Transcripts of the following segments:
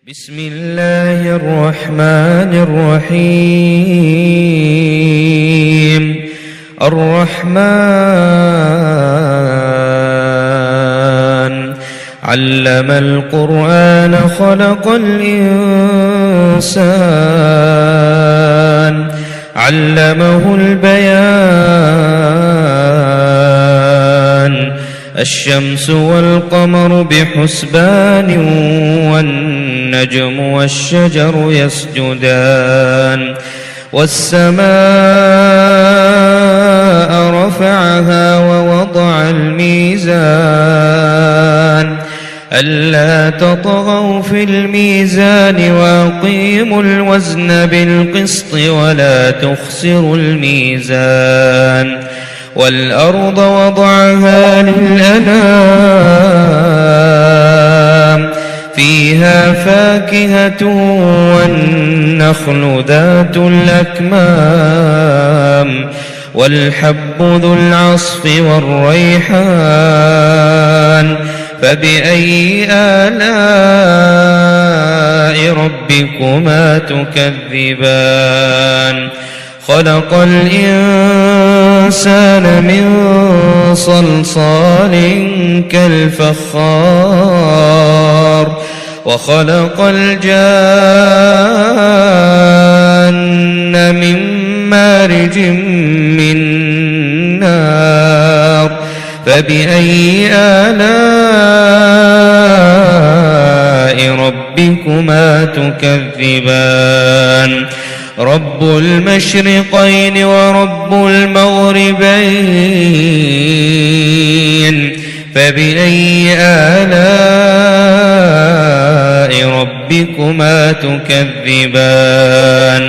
بسم الله الرحمن الرحيم. الرحمن علم القرآن خلق الإنسان علمه البيان. الشمس والقمر بحسبان والنجم والشجر يسجدان. والسماء رفعها ووضع الميزان ألا تطغوا في الميزان وأقيموا الوزن بالقسط ولا تخسروا الميزان. والأرض وضعها للأنام فيها فاكهة والنخل ذات الأكمام والحب ذو العصف والريحان. فبأي آلاء ربكما تكذبان؟ خلق الإنسان من صلصال كالفخار وخلق الجان من مارج من نار. فبأي آلاء ربكما تكذبان؟ رب المشرقين ورب المغربين. فبأي آلاء ربكما تكذبان؟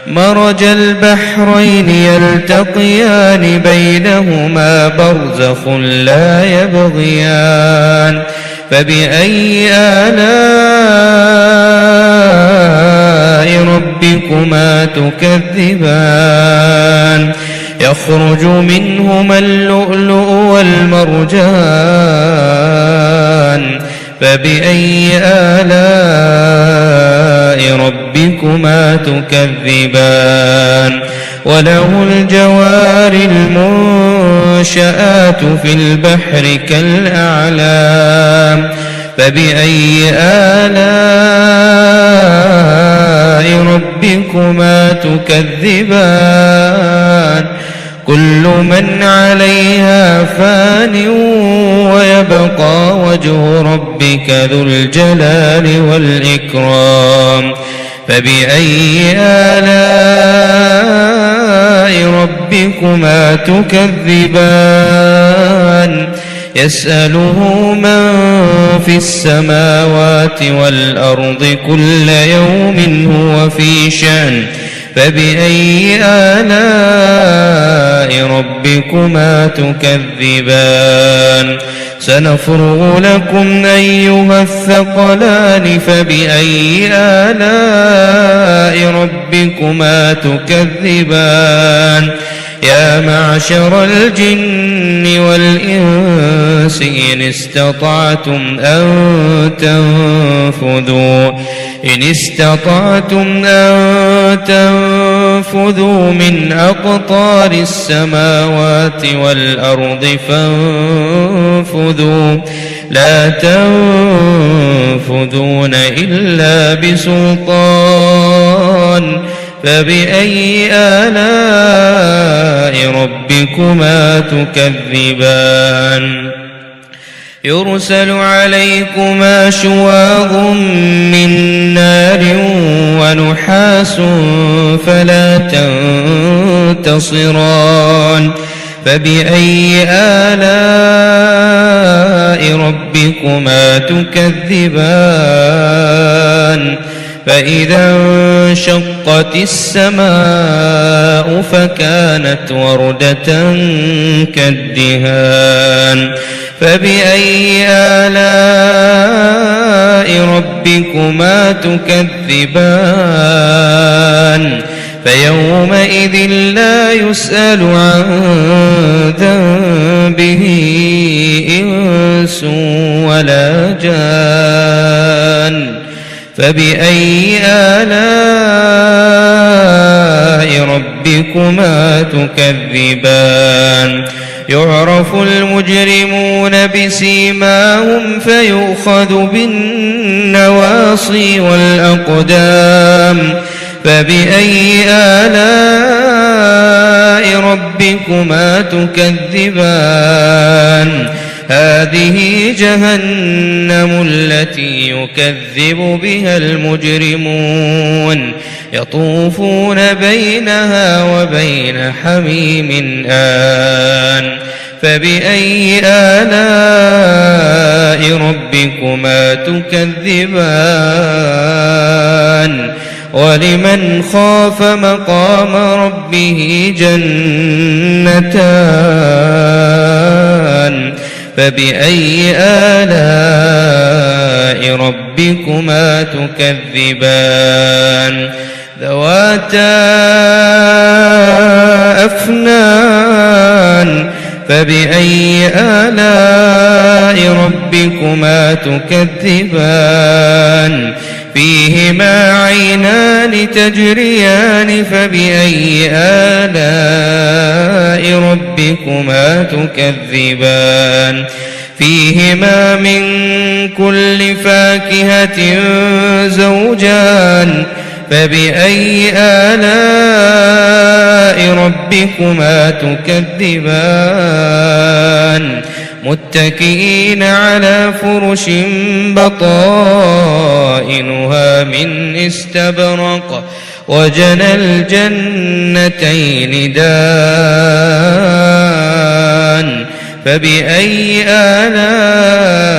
مرج البحرين يلتقيان بينهما برزخ لا يبغيان. فبأي آلاء ربكما تكذبان؟ يخرج منهما اللؤلؤ والمرجان. فبأي آلاء ربكما تكذبان؟ وله الجوار المنشآت في البحر كالأعلام. فبأي آلاء ربكما تكذبان؟ كل من عليها فان ويبقى وجه ربك ذو الجلال والإكرام. فبأي آلاء ربكما تكذبان؟ يسأله من في السماوات والأرض كل يوم هو في شأن. فبأي آلاء ربكما تكذبان؟ سنفرغ لكم أيها الثقلان. فبأي آلاء ربكما تكذبان؟ يا معشر الجن والإنس إن استطعتم أن تنفذوا من أقطار السماوات والأرض فانفذوا لا تنفذون إلا بسلطان. فبأي آلاء ربكما تكذبان؟ يرسل عليكما شواظ من نار ونحاس فلا تنتصران. فبأي آلاء ربكما تكذبان؟ فإذا انشقت السماء فكانت وردة كالدهان. فبأي آلاء ربكما تكذبان؟ فيومئذ لا يسأل عن ذنبه إنس ولا جان. فبأي آلاء ربكما تكذبان يعرف المجرمون بسيماهم فيؤخذ بالنواصي والأقدام فبأي آلاء ربكما تكذبان هذه جهنم التي يكذب بها المجرمون يطوفون بينها وبين حميم آن فبأي آلاء ربكما تكذبان ولمن خاف مقام ربه جنتان فبأي آلاء ربكما تكذبان ذواتا أفنان فبأي آلاء ربكما تكذبان فيهما عينان تجريان فبأي آلاء ربكما تكذبان فيهما من كل فاكهة زوجان فبأي آلاء ربكما تكذبان متكئين على فرش بطائنها من استبرق وجنى الجنتين دان فبأي آلاء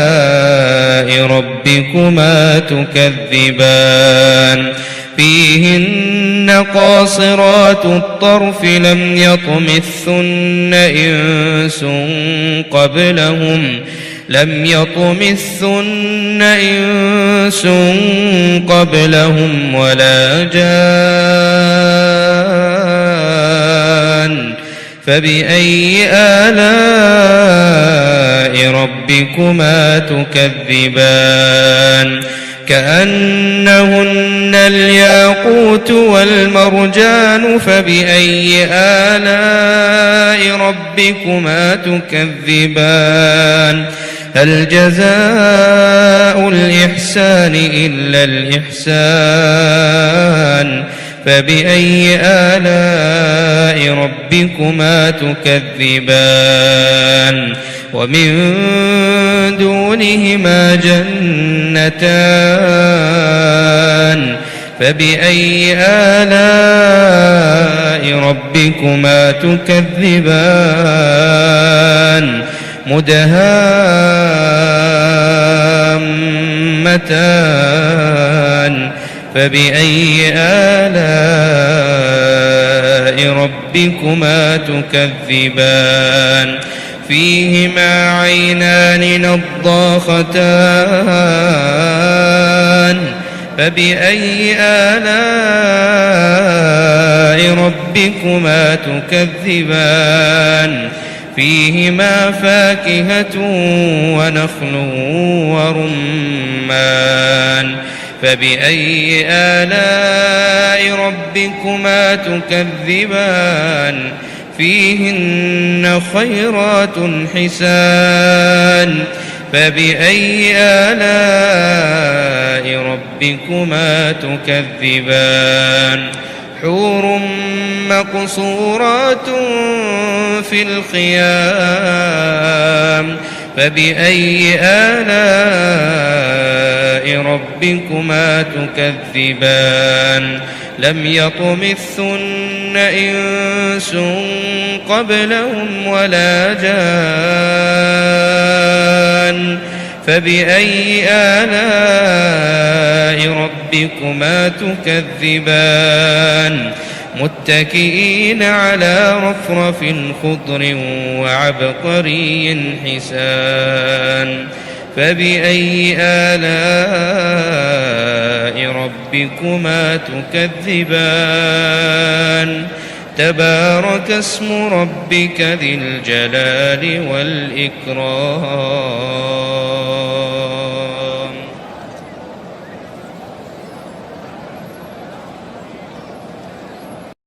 ربكما تكذبان فيهن قاصرات الطرف لم يطمثن إنس قبلهم ولا جان فبأي آلاء ربكما تكذبان كأنهن الياقوت والمرجان فبأي آلاء ربكما تكذبان هل جزاء الإحسان إلا الإحسان فبأي آلاء ربكما تكذبان ومن دونهما جنتان فبأي آلاء ربكما تكذبان مدهامتان فبأي آلاء ربكما تكذبان فيهما عينان نضاختان فبأي آلاء ربكما تكذبان فيهما فاكهة ونخل ورمان فبأي آلاء ربكما تكذبان فيهن خيرات حسان فبأي آلاء ربكما تكذبان حور مقصورات في الخيام فبأي آلاء ربكما تكذبان لم يطمثن إنس قبلهم ولا جان فبأي آلاء ربكما تكذبان متكئين على رفرف خضر وعبقري حسان فبأي آلاء ربكما تكذبان تبارك اسم ربك ذي الجلال والإكرام